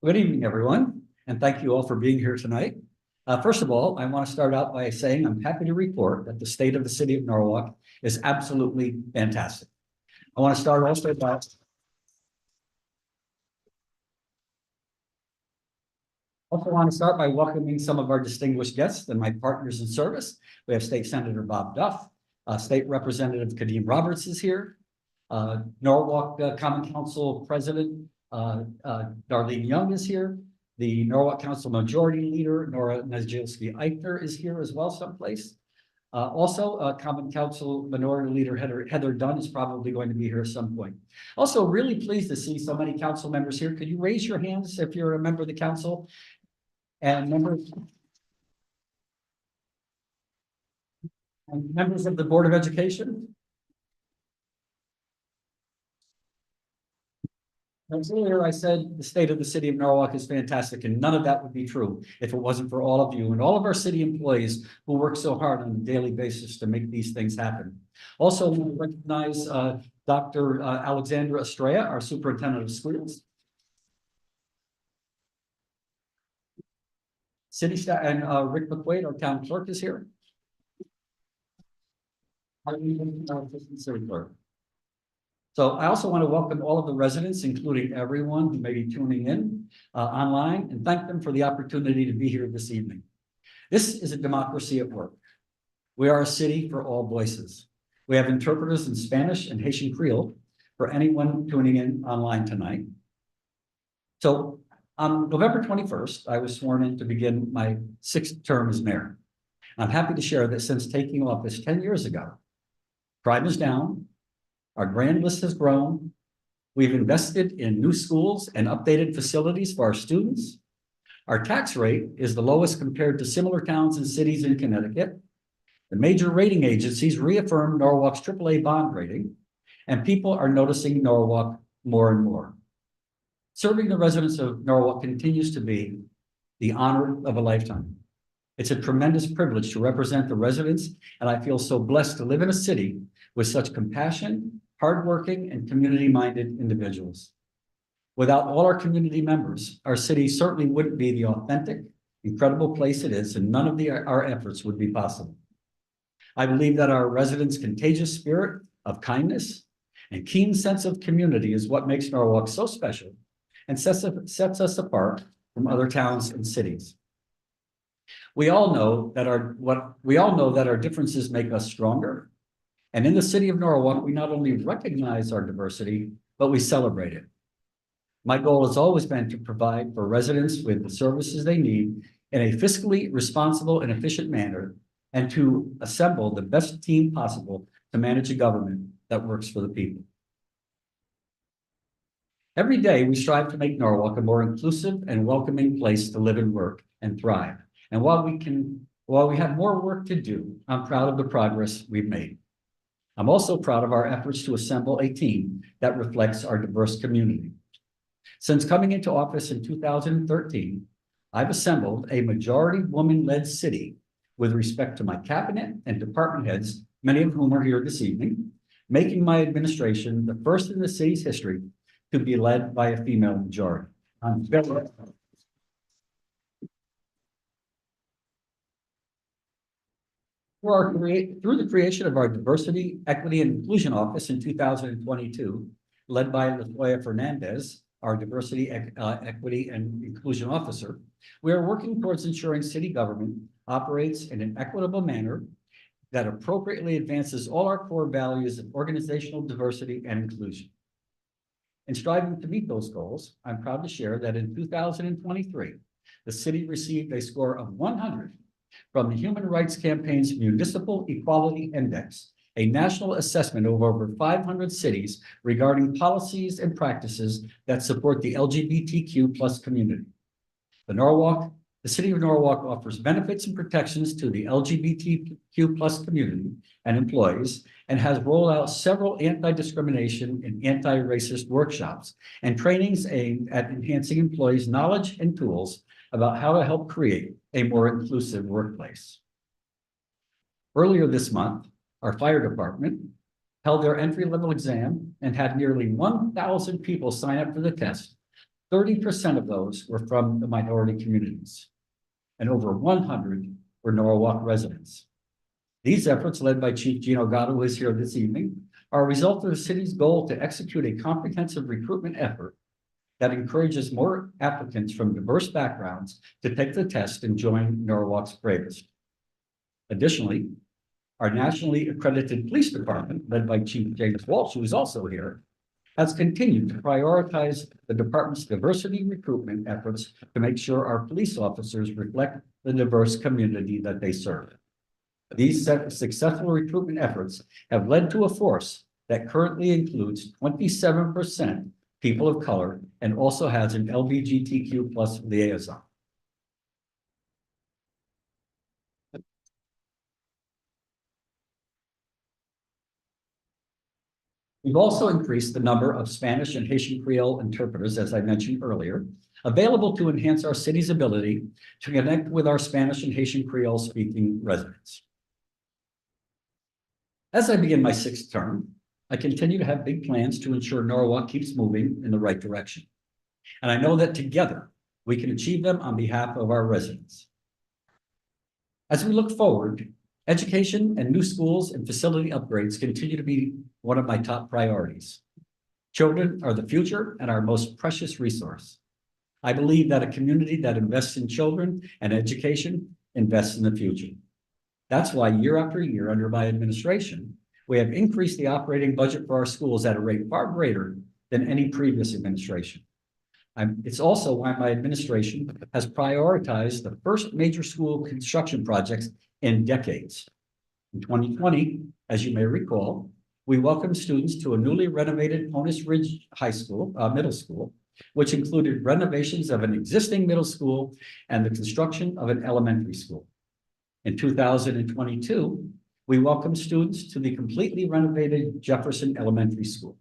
Good evening, everyone, and thank you all for being here tonight. First of all, I want to start out by saying I'm happy to report that the state of the city of Norwalk is absolutely fantastic. I want to start also by welcoming some of our distinguished guests and my partners in service. We have State Senator Bob Duff, State Representative Kadeem Roberts is here, Norwalk Common Council President Darlene Young is here. The Norwalk Council Majority Leader, Nora Najilski-Eichner, is here as well someplace. Also, Common Council Minority Leader Heather Dunn is probably going to be here at some point. Also, really pleased to see so many council members here. Could you raise your hands if you're a member of the council? And members of the Board of Education? Earlier, I said the state of the city of Norwalk is fantastic, and none of that would be true if it wasn't for all of you and all of our city employees who work so hard on a daily basis to make these things happen. Also, I want to recognize Dr. Alexandra Estrella, our superintendent of schools. City staff and Rick McQuaid, our town clerk, is here. Our city clerk. So I also want to welcome all of the residents, including everyone who may be tuning in online, and thank them for the opportunity to be here this evening. This is a democracy at work. We are a city for all voices. We have interpreters in Spanish and Haitian Creole for anyone tuning in online tonight. So on November 21st, I was sworn in to begin my 6th term as mayor. I'm happy to share that since taking office 10 years ago, crime is down. Our grand list has grown. We've invested in new schools and updated facilities for our students. Our tax rate is the lowest compared to similar towns and cities in Connecticut. The major rating agencies reaffirmed Norwalk's AAA bond rating, and people are noticing Norwalk more and more. Serving the residents of Norwalk continues to be the honor of a lifetime. It's a tremendous privilege to represent the residents, and I feel so blessed to live in a city with such compassion, hardworking, and community-minded individuals. Without all our community members, our city certainly wouldn't be the authentic, incredible place it is, and none of our efforts would be possible. I believe that our residents' contagious spirit of kindness and keen sense of community is what makes Norwalk so special and sets us apart from other towns and cities. We all know that our differences make us stronger. And in the city of Norwalk, we not only recognize our diversity, but we celebrate it. My goal has always been to provide for residents with the services they need in a fiscally responsible and efficient manner, and to assemble the best team possible to manage a government that works for the people. Every day, we strive to make Norwalk a more inclusive and welcoming place to live and work and thrive. And while we have more work to do, I'm proud of the progress we've made. I'm also proud of our efforts to assemble a team that reflects our diverse community. Since coming into office in 2013, I've assembled a majority woman-led city with respect to my cabinet and department heads, many of whom are here this evening, making my administration the first in the city's history to be led by a female majority. I'm very Through the creation of our Diversity, Equity, and Inclusion Office in 2022, led by Latoya Fernandez, our Diversity, Equity, and Inclusion Officer, we are working towards ensuring city government operates in an equitable manner that appropriately advances all our core values of organizational diversity and inclusion. In striving to meet those goals, I'm proud to share that in 2023, the city received a score of 100 from the Human Rights Campaign's Municipal Equality Index, a national assessment of over 500 cities regarding policies and practices that support the LGBTQ+ community. The city of Norwalk offers benefits and protections to the LGBTQ+ community and employees, and has rolled out several anti-discrimination and anti-racist workshops and trainings aimed at enhancing employees' knowledge and tools about how to help create a more inclusive workplace. Earlier this month, our fire department held their entry-level exam and had nearly 1,000 people sign up for the test, 30% of those were from the minority communities, and over 100 were Norwalk residents. These efforts, led by Chief Gino Gatto, who is here this evening, are a result of the city's goal to execute a comprehensive recruitment effort that encourages more applicants from diverse backgrounds to take the test and join Norwalk's bravest. Additionally, our nationally accredited police department, led by Chief James Walsh, who is also here, has continued to prioritize the department's diversity recruitment efforts to make sure our police officers reflect the diverse community that they serve. These successful recruitment efforts have led to a force that currently includes 27% people of color and also has an LGBTQ plus liaison. We've also increased the number of Spanish and Haitian Creole interpreters, as I mentioned earlier, available to enhance our city's ability to connect with our Spanish and Haitian Creole speaking residents. As I begin my 6th term, I continue to have big plans to ensure Norwalk keeps moving in the right direction. And I know that together we can achieve them on behalf of our residents. As we look forward, education and new schools and facility upgrades continue to be one of my top priorities. Children are the future and our most precious resource. I believe that a community that invests in children and education invests in the future. That's why year after year under my administration, we have increased the operating budget for our schools at a rate far greater than any previous administration. It's also why my administration has prioritized the first major school construction projects in decades. In 2020, as you may recall, we welcomed students to a newly renovated Honus Ridge Middle School, which included renovations of an existing middle school and the construction of an elementary school. In 2022, we welcomed students to the completely renovated Jefferson Elementary School.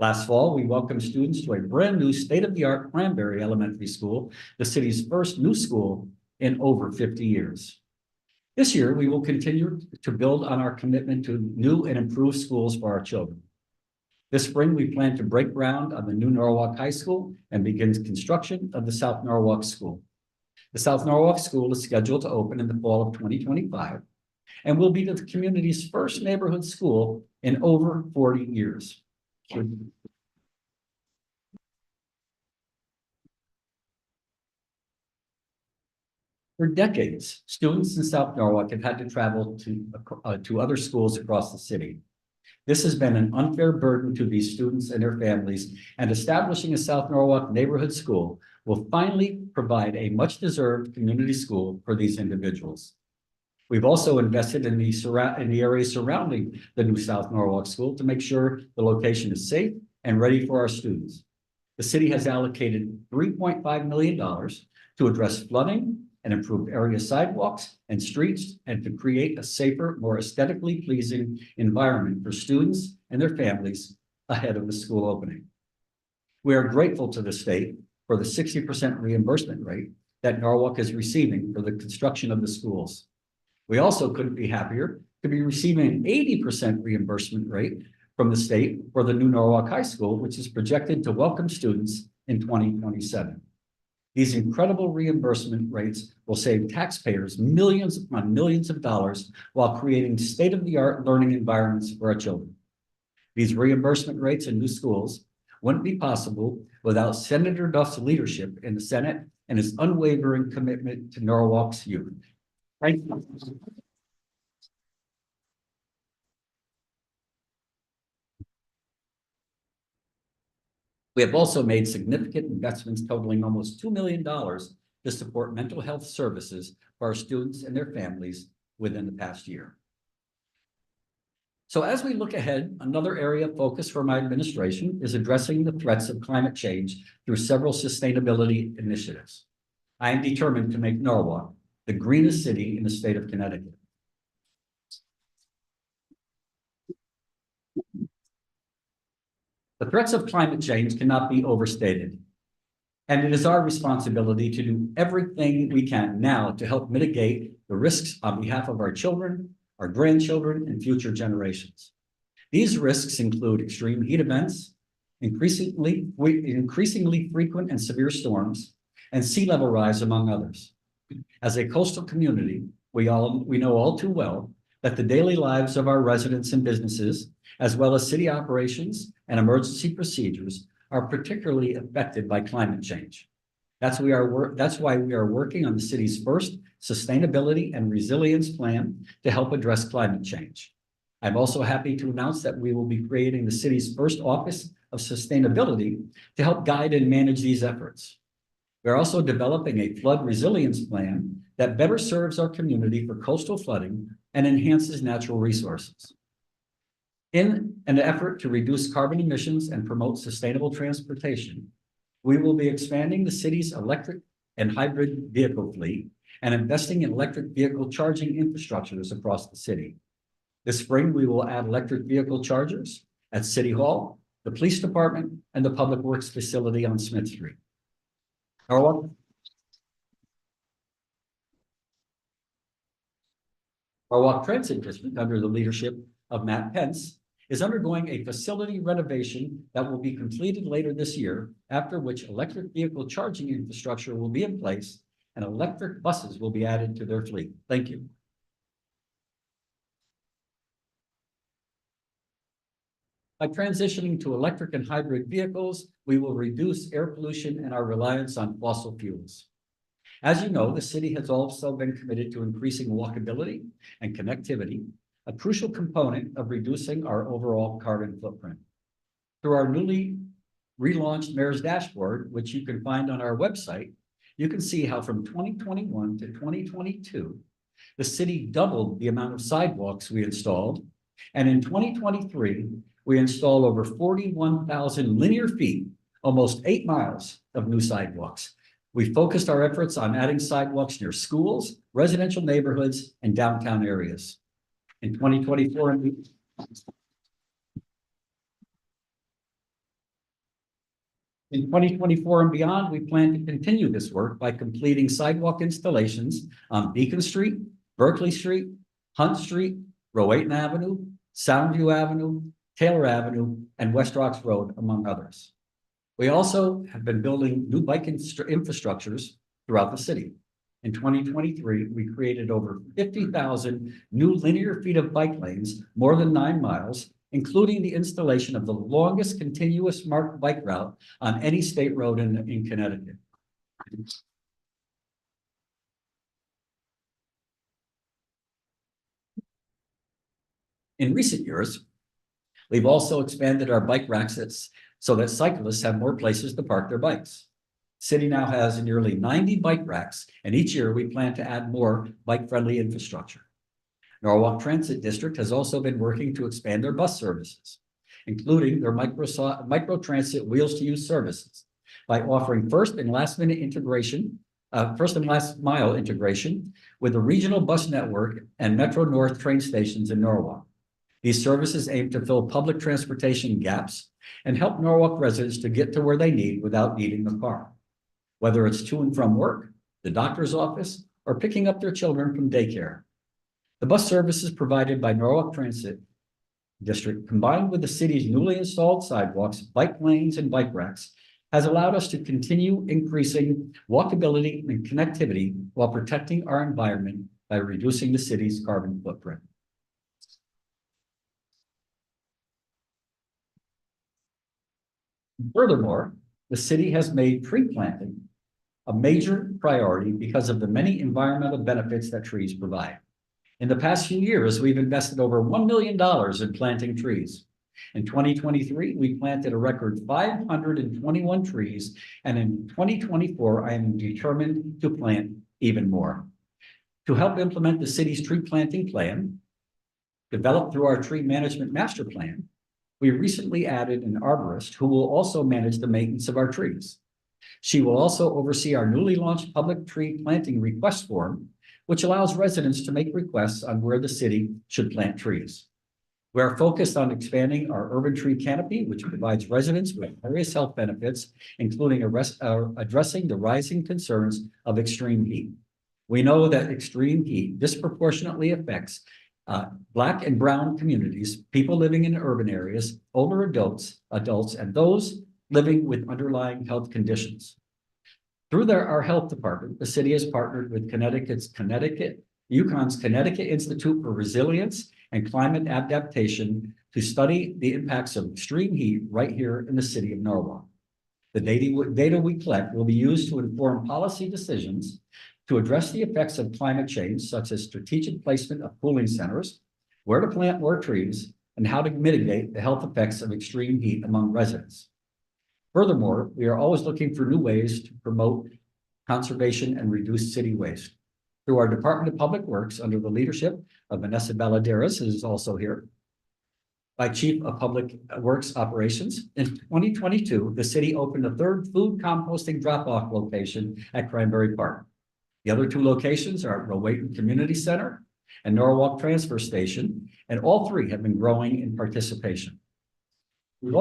Last fall, we welcomed students to a brand new state-of-the-art Cranberry Elementary School, the city's first new school in over 50 years. This year, we will continue to build on our commitment to new and improved schools for our children. This spring, we plan to break ground on the new Norwalk High School and begin construction of the South Norwalk School. The South Norwalk School is scheduled to open in the fall of 2025 and will be the community's first neighborhood school in over 40 years. For decades, students in South Norwalk have had to travel to other schools across the city. This has been an unfair burden to these students and their families, and establishing a South Norwalk neighborhood school will finally provide a much-deserved community school for these individuals. We've also invested in the areas surrounding the new South Norwalk School to make sure the location is safe and ready for our students. The city has allocated $3.5 million to address flooding and improve area sidewalks and streets, and to create a safer, more aesthetically pleasing environment for students and their families ahead of the school opening. We are grateful to the state for the 60% reimbursement rate that Norwalk is receiving for the construction of the schools. We also couldn't be happier to be receiving an 80% reimbursement rate from the state for the new Norwalk High School, which is projected to welcome students in 2027. These incredible reimbursement rates will save taxpayers millions upon millions of dollars while creating state-of-the-art learning environments for our children. These reimbursement rates in new schools wouldn't be possible without Senator Duff's leadership in the Senate and his unwavering commitment to Norwalk's youth. Thank you. We have also made significant investments totaling almost $2 million to support mental health services for our students and their families within the past year. So as we look ahead, another area of focus for my administration is addressing the threats of climate change through several sustainability initiatives. I am determined to make Norwalk the greenest city in the state of Connecticut. The threats of climate change cannot be overstated, and it is our responsibility to do everything we can now to help mitigate the risks on behalf of our children, our grandchildren, and future generations. These risks include extreme heat events, increasingly frequent and severe storms, and sea level rise, among others. As a coastal community, we know all too well that the daily lives of our residents and businesses, as well as city operations and emergency procedures, are particularly affected by climate change. That's why we are working on the city's first sustainability and resilience plan to help address climate change. I'm also happy to announce that we will be creating the city's first Office of Sustainability to help guide and manage these efforts. We're also developing a flood resilience plan that better serves our community for coastal flooding and enhances natural resources. In an effort to reduce carbon emissions and promote sustainable transportation, we will be expanding the city's electric and hybrid vehicle fleet and investing in electric vehicle charging infrastructures across the city. This spring, we will add electric vehicle chargers at City Hall, the police department, and the Public Works facility on Smith Street. Norwalk Transit District, under the leadership of Matt Pence, is undergoing a facility renovation that will be completed later this year, after which electric vehicle charging infrastructure will be in place and electric buses will be added to their fleet. Thank you. By transitioning to electric and hybrid vehicles, we will reduce air pollution and our reliance on fossil fuels. As you know, the city has also been committed to increasing walkability and connectivity, a crucial component of reducing our overall carbon footprint. Through our newly relaunched Mayor's Dashboard, which you can find on our website, you can see how from 2021 to 2022, the city doubled the amount of sidewalks we installed, and in 2023, we installed over 41,000 linear feet, almost 8 miles of new sidewalks. We focused our efforts on adding sidewalks near schools, residential neighborhoods, and downtown areas. In 2024 and beyond, we plan to continue this work by completing sidewalk installations on Beacon Street, Berkeley Street, Hunt Street, Rowayton Avenue, Soundview Avenue, Taylor Avenue, and West Rocks Road, among others. We also have been building new bike infrastructures throughout the city. In 2023, we created over 50,000 new linear feet of bike lanes, more than 9 miles, including the installation of the longest continuous marked bike route on any state road in Connecticut. In recent years, we've also expanded our bike racks so that cyclists have more places to park their bikes. City now has nearly 90 bike racks, and each year we plan to add more bike-friendly infrastructure. Norwalk Transit District has also been working to expand their bus services, including their micro-transit wheels-to-use services, by offering first and last mile integration with the regional bus network and Metro North train stations in Norwalk. These services aim to fill public transportation gaps and help Norwalk residents to get to where they need without needing a car, whether it's to and from work, the doctor's office, or picking up their children from daycare. The bus services provided by Norwalk Transit District, combined with the city's newly installed sidewalks, bike lanes, and bike racks, has allowed us to continue increasing walkability and connectivity while protecting our environment by reducing the city's carbon footprint. Furthermore, the city has made tree planting a major priority because of the many environmental benefits that trees provide. In the past few years, we've invested over $1 million in planting trees. In 2023, we planted a record 521 trees, and in 2024, I am determined to plant even more. To help implement the city's tree planting plan, developed through our tree management master plan, we recently added an arborist who will also manage the maintenance of our trees. She will also oversee our newly launched public tree planting request form, which allows residents to make requests on where the city should plant trees. We are focused on expanding our urban tree canopy, which provides residents with various health benefits, including addressing the rising concerns of extreme heat. We know that extreme heat disproportionately affects Black and brown communities, people living in urban areas, older adults, and those living with underlying health conditions. Through our health department, the city has partnered with UConn's Connecticut Institute for Resilience and Climate Adaptation to study the impacts of extreme heat right here in the city of Norwalk. The data we collect will be used to inform policy decisions to address the effects of climate change, such as strategic placement of cooling centers, where to plant more trees, and how to mitigate the health effects of extreme heat among residents. Furthermore, we are always looking for new ways to promote conservation and reduce city waste. Through our Department of Public Works, under the leadership of Vanessa Baladeras, who is also here, by Chief of Public Works Operations. In 2022, the city opened a third food composting drop-off location at Cranberry Park. The other two locations are at Rowayton Community Center and Norwalk Transfer Station, and all three have been growing in participation. We've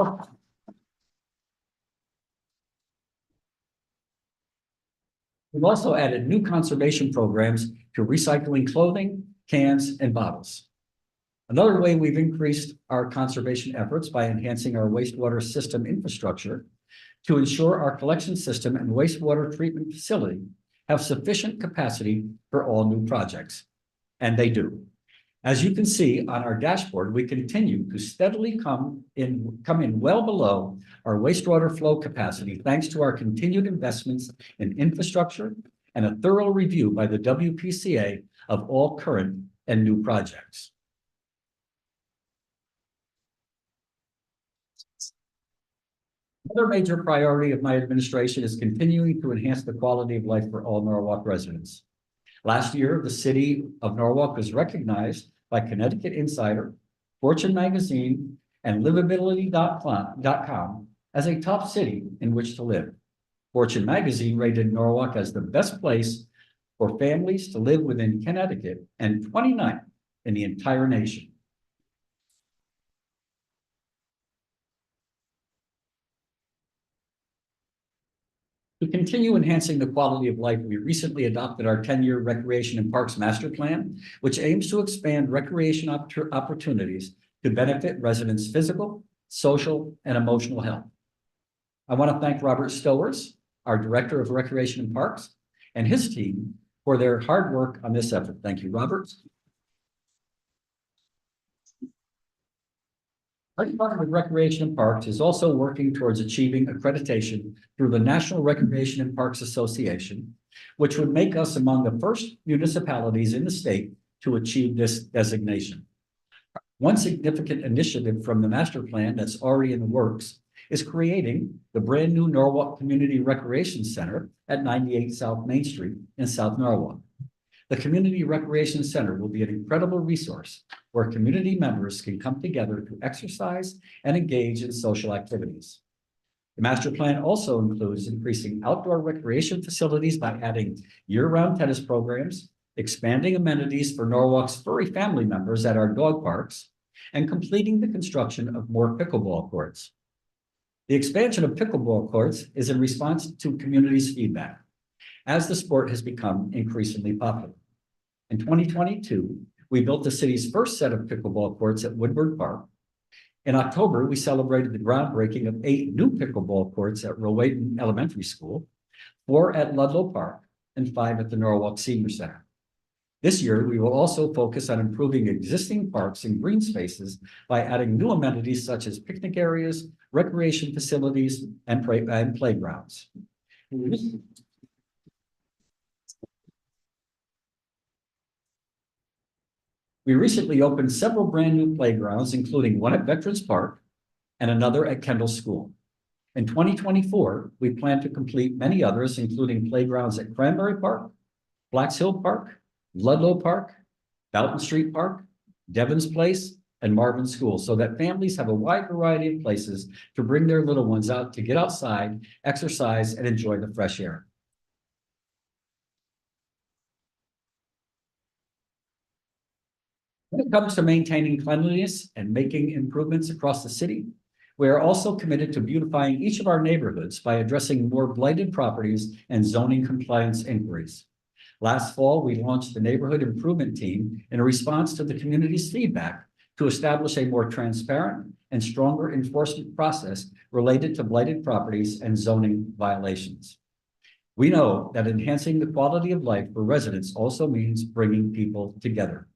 also added new conservation programs to recycling clothing, cans, and bottles. Another way we've increased our conservation efforts by enhancing our wastewater system infrastructure to ensure our collection system and wastewater treatment facility have sufficient capacity for all new projects. And they do. As you can see on our dashboard, we continue to steadily come in well below our wastewater flow capacity, thanks to our continued investments in infrastructure and a thorough review by the WPCA of all current and new projects. Another major priority of my administration is continuing to enhance the quality of life for all Norwalk residents. Last year, the city of Norwalk was recognized by Connecticut Insider, Fortune Magazine, and Livability.com as a top city in which to live. Fortune Magazine rated Norwalk as the best place for families to live within Connecticut and 29th in the entire nation. To continue enhancing the quality of life, we recently adopted our 10-year Recreation and Parks Master Plan, which aims to expand recreation opportunities to benefit residents' physical, social, and emotional health. I want to thank Robert Stowers, our Director of Recreation and Parks, and his team for their hard work on this effort. Thank you, Robert. Our Department of Recreation and Parks is also working towards achieving accreditation through the National Recreation and Parks Association, which would make us among the first municipalities in the state to achieve this designation. One significant initiative from the master plan that's already in the works is creating the brand new Norwalk Community Recreation Center at 98 South Main Street in South Norwalk. The Community Recreation Center will be an incredible resource where community members can come together to exercise and engage in social activities. The master plan also includes increasing outdoor recreation facilities by adding year-round tennis programs, expanding amenities for Norwalk's furry family members at our dog parks, and completing the construction of more pickleball courts. The expansion of pickleball courts is in response to community's feedback, as the sport has become increasingly popular. In 2022, we built the city's first set of pickleball courts at Woodward Park. In October, we celebrated the groundbreaking of 8 new pickleball courts at Rowayton Elementary School, 4 at Ludlow Park, and 5 at the Norwalk Senior Center. This year, we will also focus on improving existing parks and green spaces by adding new amenities such as picnic areas, recreation facilities, and playgrounds. We recently opened several brand new playgrounds, including one at Veterans Park and another at Kendall School. In 2024, we plan to complete many others, including playgrounds at Cranberry Park, Blacks Hill Park, Ludlow Park, Fountain Street Park, Devon's Place, and Marvin School, so that families have a wide variety of places to bring their little ones out to get outside, exercise, and enjoy the fresh air. When it comes to maintaining cleanliness and making improvements across the city, we are also committed to beautifying each of our neighborhoods by addressing more blighted properties and zoning compliance inquiries. Last fall, we launched the Neighborhood Improvement Team in response to the community's feedback to establish a more transparent and stronger enforcement process related to blighted properties and zoning violations. We know that enhancing the quality of life for residents also means bringing people together.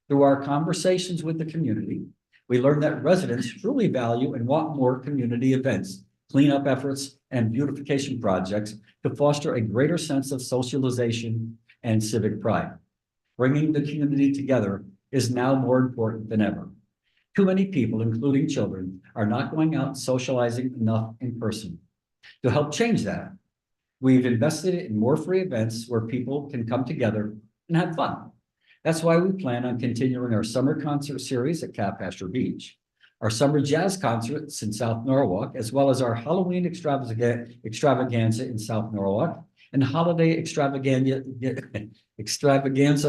Through our conversations with the community, we learned that residents truly value and want more community events, cleanup efforts, and beautification projects to foster a greater sense of socialization and civic pride. Bringing the community together is now more important than ever. Too many people, including children, are not going out and socializing enough in person. To help change that, we've invested in more free events where people can come together and have fun. That's why we plan on continuing our summer concert series at Cowpasture Beach, our summer jazz concerts in South Norwalk, as well as our Halloween extravaganza in South Norwalk and holiday extravaganza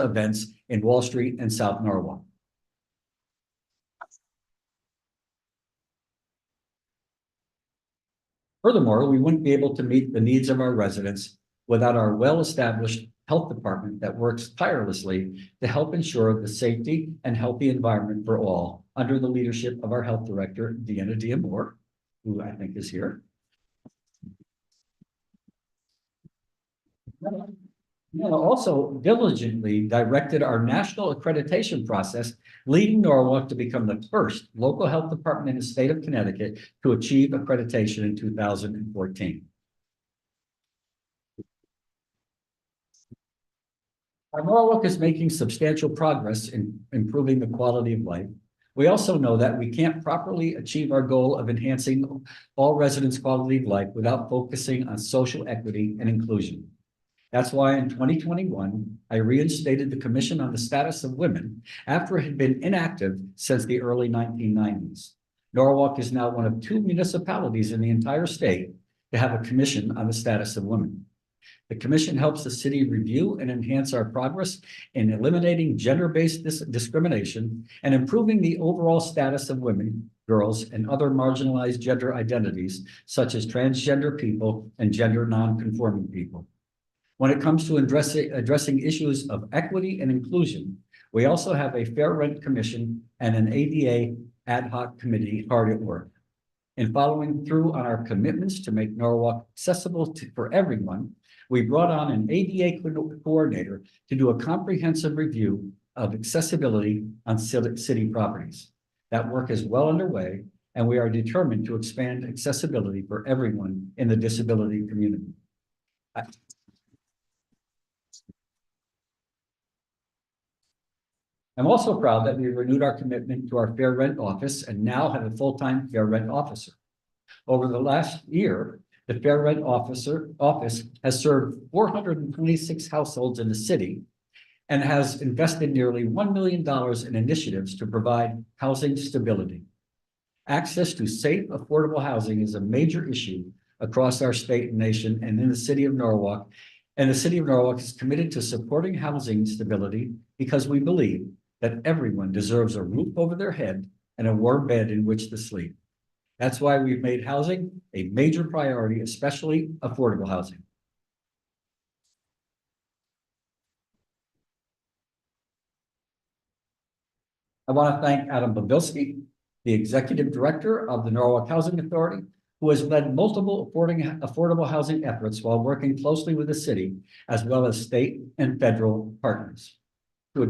events in Wall Street and South Norwalk. Furthermore, we wouldn't be able to meet the needs of our residents without our well-established health department that works tirelessly to help ensure the safety and healthy environment for all under the leadership of our health director, Deanna Diamore, who I think is here. Also diligently directed our national accreditation process, leading Norwalk to become the first local health department in the state of Connecticut to achieve accreditation in 2014. Our Norwalk is making substantial progress in improving the quality of life. We also know that we can't properly achieve our goal of enhancing all residents' quality of life without focusing on social equity and inclusion. That's why in 2021, I reinstated the Commission on the Status of Women after it had been inactive since the early 1990s. Norwalk is now one of 2 municipalities in the entire state to have a Commission on the Status of Women. The commission helps the city review and enhance our progress in eliminating gender-based discrimination and improving the overall status of women, girls, and other marginalized gender identities, such as transgender people and gender non-conforming people. When it comes to addressing issues of equity and inclusion, we also have a Fair Rent Commission and an ADA ad hoc committee hard at work. In following through on our commitments to make Norwalk accessible for everyone, we brought on an ADA coordinator to do a comprehensive review of accessibility on city properties. That work is well underway, and we are determined to expand accessibility for everyone in the disability community. I'm also proud that we renewed our commitment to our Fair Rent Office and now have a full-time Fair Rent Officer. Over the last year, the Fair Rent Office has served 426 households in the city and has invested nearly $1 million in initiatives to provide housing stability. Access to safe, affordable housing is a major issue across our state and nation and in the city of Norwalk. And the city of Norwalk is committed to supporting housing stability because we believe that everyone deserves a roof over their head and a warm bed in which to sleep. That's why we've made housing a major priority, especially affordable housing. I want to thank Adam Babilski, the Executive Director of the Norwalk Housing Authority, who has led multiple affordable housing efforts while working closely with the city, as well as state and federal partners. To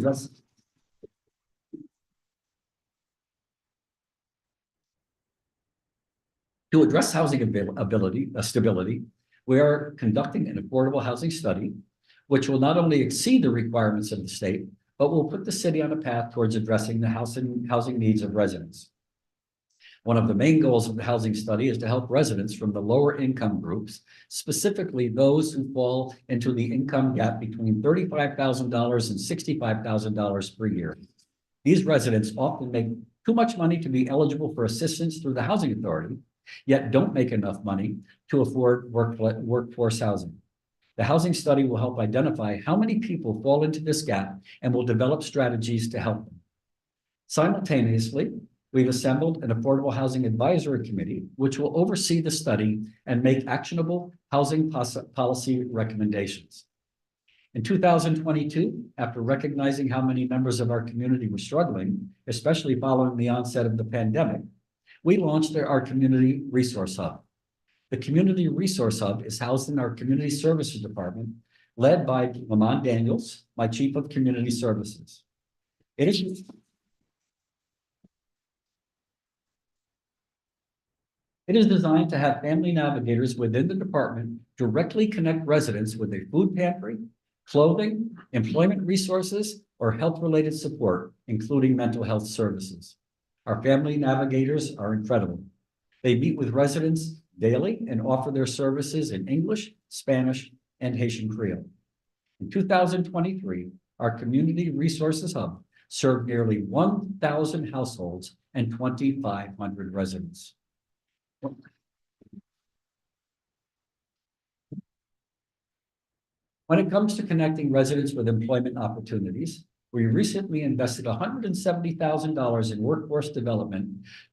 address housing stability, we are conducting an affordable housing study, which will not only exceed the requirements of the state, but will put the city on a path towards addressing the housing needs of residents. One of the main goals of the housing study is to help residents from the lower income groups, specifically those who fall into the income gap between $35,000 and $65,000 per year. These residents often make too much money to be eligible for assistance through the housing authority, yet don't make enough money to afford workforce housing. The housing study will help identify how many people fall into this gap and will develop strategies to help them. Simultaneously, we've assembled an affordable housing advisory committee, which will oversee the study and make actionable housing policy recommendations. In 2022, after recognizing how many members of our community were struggling, especially following the onset of the pandemic, we launched our Community Resource Hub. The Community Resource Hub is housed in our Community Services Department, led by Lamont Daniels, my Chief of Community Services. It is designed to have family navigators within the department directly connect residents with a food pantry, clothing, employment resources, or health-related support, including mental health services. Our family navigators are incredible. They meet with residents daily and offer their services in English, Spanish, and Haitian Creole. In 2023, our Community Resources Hub served nearly 1,000 households and 2,500 residents. When it comes to connecting residents with employment opportunities, we recently invested $170,000 in workforce development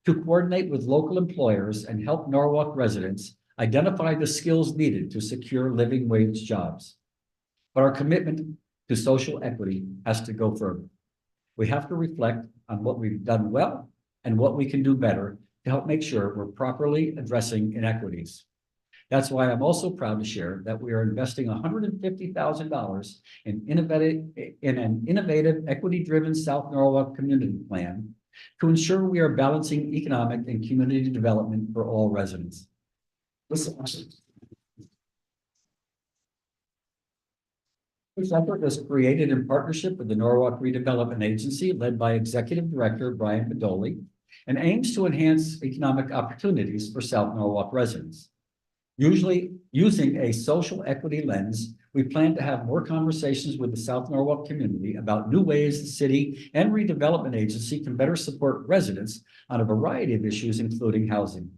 to coordinate with local employers and help Norwalk residents identify the skills needed to secure living wage jobs. But our commitment to social equity has to go further. We have to reflect on what we've done well and what we can do better to help make sure we're properly addressing inequities. That's why I'm also proud to share that we are investing $150,000 in an innovative, equity-driven South Norwalk community plan to ensure we are balancing economic and community development for all residents. This effort was created in partnership with the Norwalk Redevelopment Agency, led by Executive Director Brian Bedoli, and aims to enhance economic opportunities for South Norwalk residents. Usually using a social equity lens, we plan to have more conversations with the South Norwalk community about new ways the city and redevelopment agency can better support residents on a variety of issues, including housing.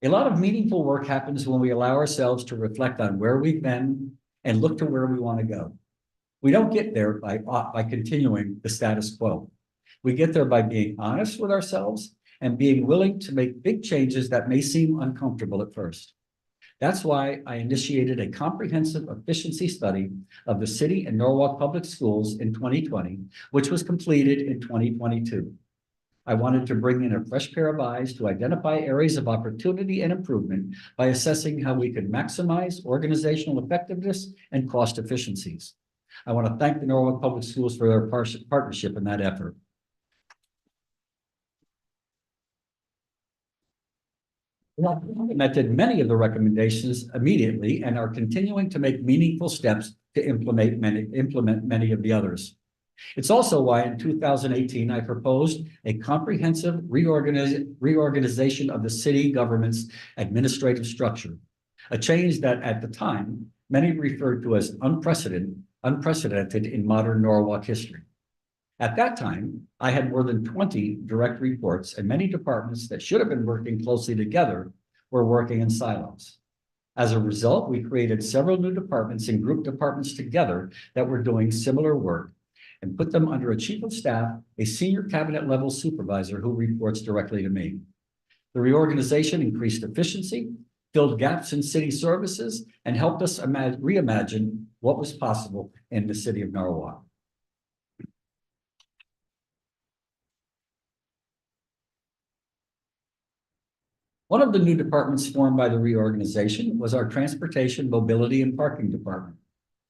A lot of meaningful work happens when we allow ourselves to reflect on where we've been and look to where we want to go. We don't get there by continuing the status quo. We get there by being honest with ourselves and being willing to make big changes that may seem uncomfortable at first. That's why I initiated a comprehensive efficiency study of the city and Norwalk Public Schools in 2020, which was completed in 2022. I wanted to bring in a fresh pair of eyes to identify areas of opportunity and improvement by assessing how we could maximize organizational effectiveness and cost efficiencies. I want to thank the Norwalk Public Schools for their partnership in that effort. We have implemented many of the recommendations immediately and are continuing to make meaningful steps to implement many of the others. It's also why in 2018, I proposed a comprehensive reorganization of the city government's administrative structure, a change that at the time, many referred to as unprecedented in modern Norwalk history. At that time, I had more than 20 direct reports, and many departments that should have been working closely together were working in silos. As a result, we created several new departments and grouped departments together that were doing similar work and put them under a chief of staff, a senior cabinet level supervisor who reports directly to me. The reorganization increased efficiency, filled gaps in city services, and helped us reimagine what was possible in the city of Norwalk. One of the new departments formed by the reorganization was our Transportation, Mobility, and Parking Department.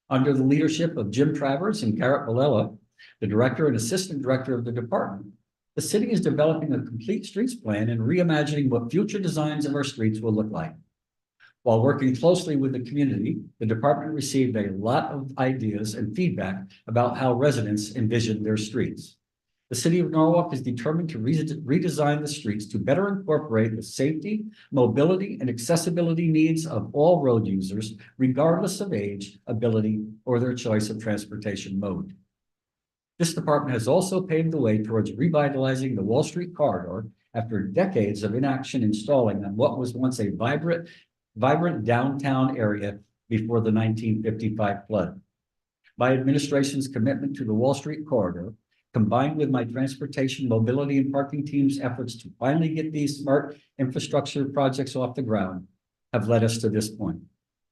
Under the leadership of Jim Travers and Garrett Villela, the director and assistant director of the department, the city is developing a complete streets plan and reimagining what future designs of our streets will look like. While working closely with the community, the department received a lot of ideas and feedback about how residents envision their streets. The city of Norwalk is determined to redesign the streets to better incorporate the safety, mobility, and accessibility needs of all road users, regardless of age, ability, or their choice of transportation mode. This department has also paved the way towards revitalizing the Wall Street corridor after decades of inaction installing on what was once a vibrant downtown area before the 1955 flood. My administration's commitment to the Wall Street corridor, combined with my transportation, mobility, and parking team's efforts to finally get these smart infrastructure projects off the ground, have led us to this point.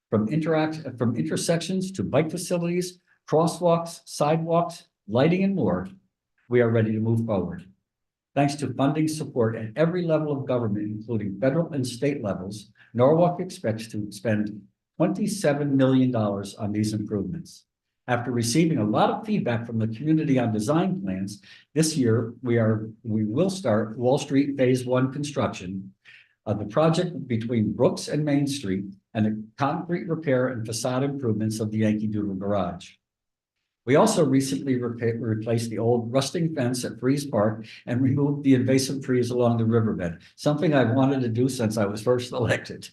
from intersections to bike facilities, crosswalks, sidewalks, lighting, and more, we are ready to move forward. Thanks to funding support at every level of government, including federal and state levels, Norwalk expects to spend $27 million on these improvements. After receiving a lot of feedback from the community on design plans, this year we will start Wall Street Phase 1 construction of the project between Brooks and Main Street and the concrete repair and facade improvements of the Yankee Doodle Garage. We also recently replaced the old rusting fence at Freeze Park and removed the invasive trees along the riverbed, something I've wanted to do since I was first elected.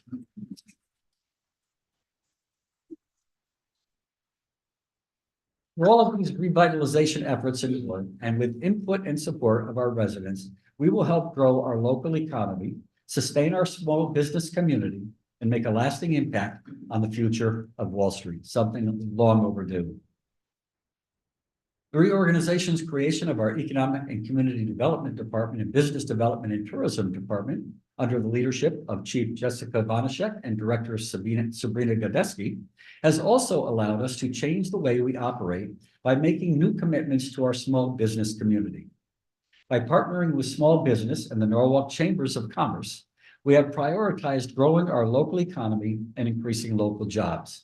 For all of these revitalization efforts and with input and support of our residents, we will help grow our local economy, sustain our small business community, and make a lasting impact on the future of Wall Street, something long overdue. The reorganization's creation of our Economic and Community Development Department and Business Development and Tourism Department under the leadership of Chief Jessica Vanashek and Director Sabrina Godesky has also allowed us to change the way we operate by making new commitments to our small business community. By partnering with small business and the Norwalk Chambers of Commerce, we have prioritized growing our local economy and increasing local jobs.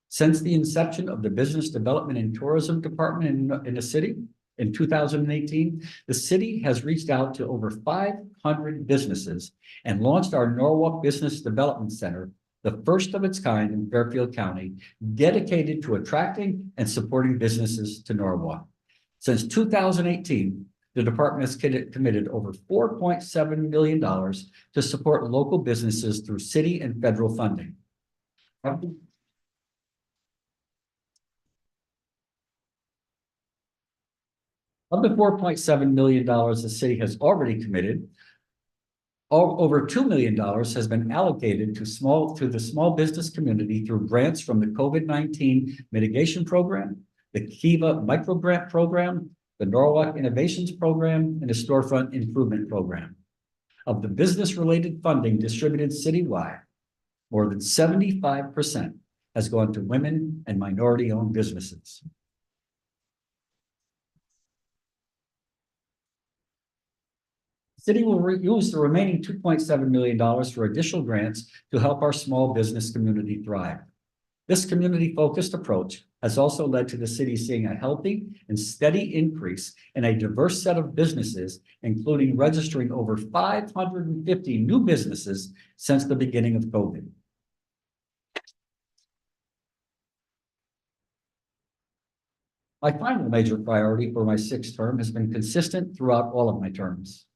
Since the inception of the Business Development and Tourism Department in the city in 2018, the city has reached out to over 500 businesses and launched our Norwalk Business Development Center, the first of its kind in Fairfield County, dedicated to attracting and supporting businesses to Norwalk. Since 2018, the department has committed over $4.7 million to support local businesses through city and federal funding. Of the $4.7 million the city has already committed, over $2 million has been allocated to the small business community through grants from the COVID-19 mitigation program, the Kiva micro grant program, the Norwalk Innovations Program, and the Storefront Improvement Program. Of the business-related funding distributed citywide, more than 75% has gone to women and minority-owned businesses. The city will use the remaining $2.7 million for additional grants to help our small business community thrive. This community-focused approach has also led to the city seeing a healthy and steady increase in a diverse set of businesses, including registering over 550 new businesses since the beginning of COVID. My final major priority for my sixth term has been consistent throughout all of my terms.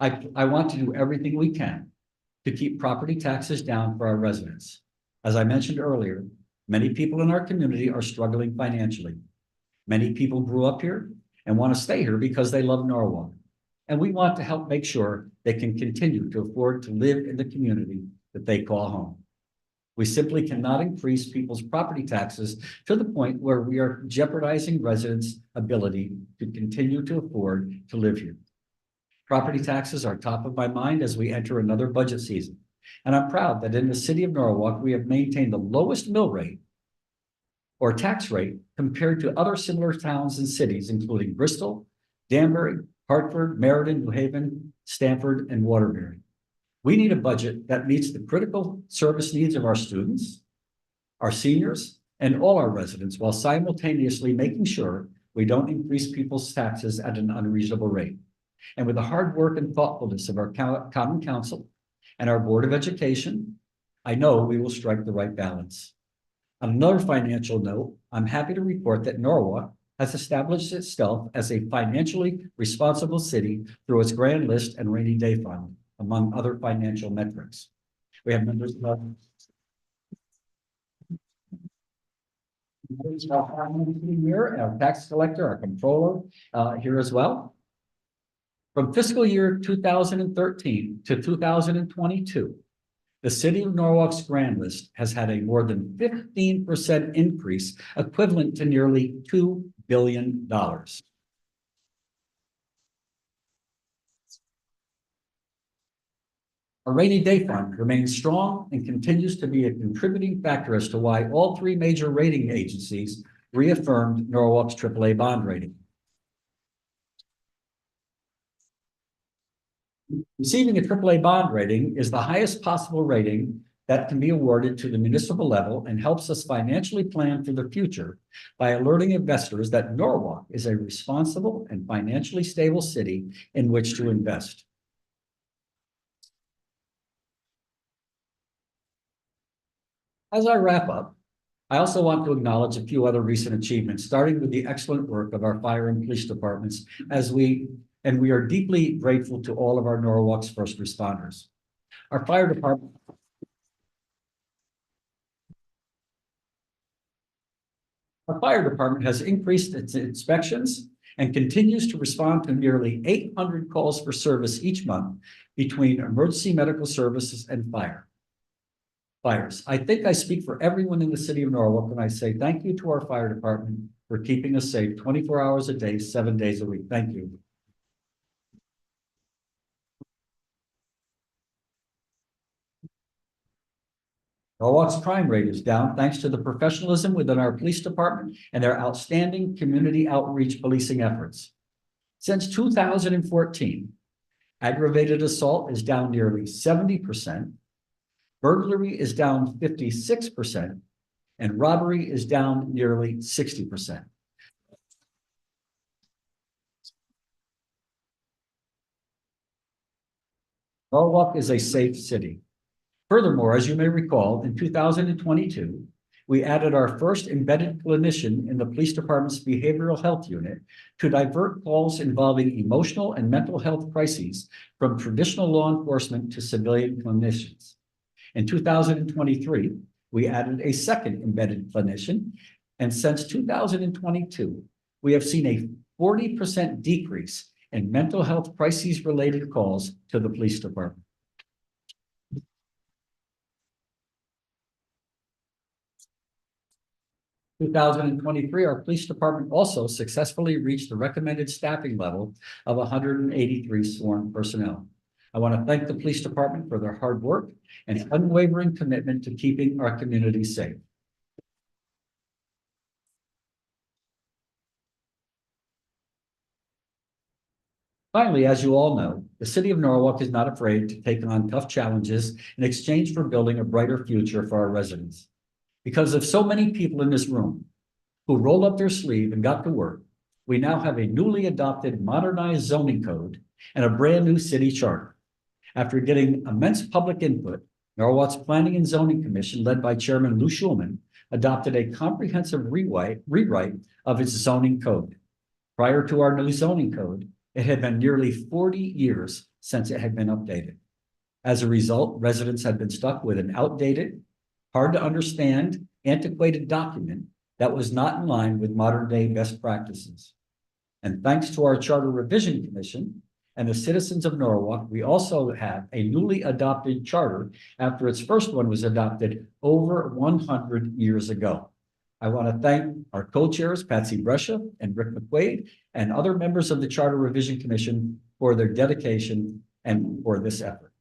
I want to do everything we can to keep property taxes down for our residents. As I mentioned earlier, many people in our community are struggling financially. Many people grew up here and want to stay here because they love Norwalk. And we want to help make sure they can continue to afford to live in the community that they call home. We simply cannot increase people's property taxes to the point where we are jeopardizing residents' ability to continue to afford to live here. Property taxes are top of my mind as we enter another budget season. And I'm proud that in the city of Norwalk, we have maintained the lowest mill rate or tax rate compared to other similar towns and cities, including Bristol, Danbury, Hartford, Meriden, New Haven, Stamford, and Waterbury. We need a budget that meets the critical service needs of our students, our seniors, and all our residents, while simultaneously making sure we don't increase people's taxes at an unreasonable rate. And with the hard work and thoughtfulness of our Common Council and our Board of Education, I know we will strike the right balance. On another financial note, I'm happy to report that Norwalk has established itself as a financially responsible city through its Grand List and Rainy Day Fund, among other financial metrics. We have members of our tax collector, our controller here as well. From fiscal year 2013 to 2022, the city of Norwalk's Grand List has had a more than 15% increase, equivalent to nearly $2 billion. Our rainy day fund remains strong and continues to be a contributing factor as to why all three major rating agencies reaffirmed Norwalk's AAA bond rating. Receiving a AAA bond rating is the highest possible rating that can be awarded to the municipal level and helps us financially plan for the future by alerting investors that Norwalk is a responsible and financially stable city in which to invest. As I wrap up, I also want to acknowledge a few other recent achievements, starting with the excellent work of our fire and police departments and we are deeply grateful to all of our Norwalk's first responders. Our fire department has increased its inspections and continues to respond to nearly 800 calls for service each month between emergency medical services and fires. I think I speak for everyone in the city of Norwalk when I say thank you to our fire department for keeping us safe 24 hours a day, 7 days a week. Thank you. Norwalk's crime rate is down thanks to the professionalism within our police department and their outstanding community outreach policing efforts. Since 2014, aggravated assault is down nearly 70%, burglary is down 56%, and robbery is down nearly 60%. Norwalk is a safe city. Furthermore, as you may recall, in 2022, we added our first embedded clinician in the police department's behavioral health unit to divert calls involving emotional and mental health crises from traditional law enforcement to civilian clinicians. In 2023, we added a second embedded clinician, and since 2022, we have seen a 40% decrease in mental health crises-related calls to the police department. 2023, our police department also successfully reached the recommended staffing level of 183 sworn personnel. I want to thank the police department for their hard work and unwavering commitment to keeping our community safe. Finally, as you all know, the city of Norwalk is not afraid to take on tough challenges in exchange for building a brighter future for our residents. Because of so many people in this room who rolled up their sleeve and got to work, we now have a newly adopted modernized zoning code and a brand new city charter. After getting immense public input, Norwalk's Planning and Zoning Commission, led by Chairman Lou Schulman, adopted a comprehensive rewrite of its zoning code. Prior to our new zoning code, it had been nearly 40 years since it had been updated. As a result, residents had been stuck with an outdated, hard to understand, antiquated document that was not in line with modern day best practices. And thanks to our Charter Revision Commission and the citizens of Norwalk, we also have a newly adopted charter after its first one was adopted over 100 years ago. I want to thank our co-chairs, Patsy Brescia and Rick McQuaid, and other members of the Charter Revision Commission for their dedication and for this effort.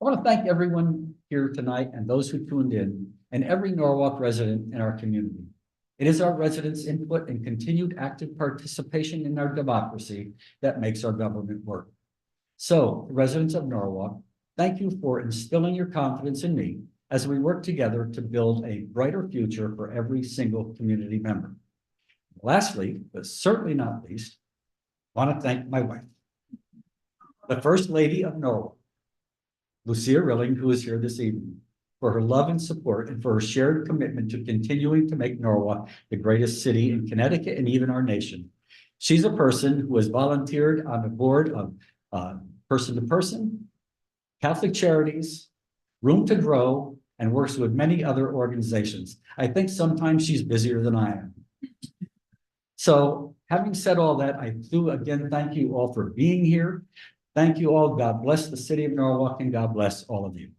I want to thank everyone here tonight and those who tuned in, and every Norwalk resident in our community. It is our residents' input and continued active participation in our democracy that makes our government work. So, residents of Norwalk, thank you for instilling your confidence in me as we work together to build a brighter future for every single community member. Lastly, but certainly not least, I want to thank my wife, the First Lady of Norwalk, Lucia Rilling, who is here this evening, for her love and support and for her shared commitment to continuing to make Norwalk the greatest city in Connecticut and even our nation. She's a person who has volunteered on the board of Person to Person, Catholic Charities, Room to Grow, and works with many other organizations. I think sometimes she's busier than I am. So having said all that, I do again thank you all for being here. Thank you all. God bless the city of Norwalk and God bless all of you.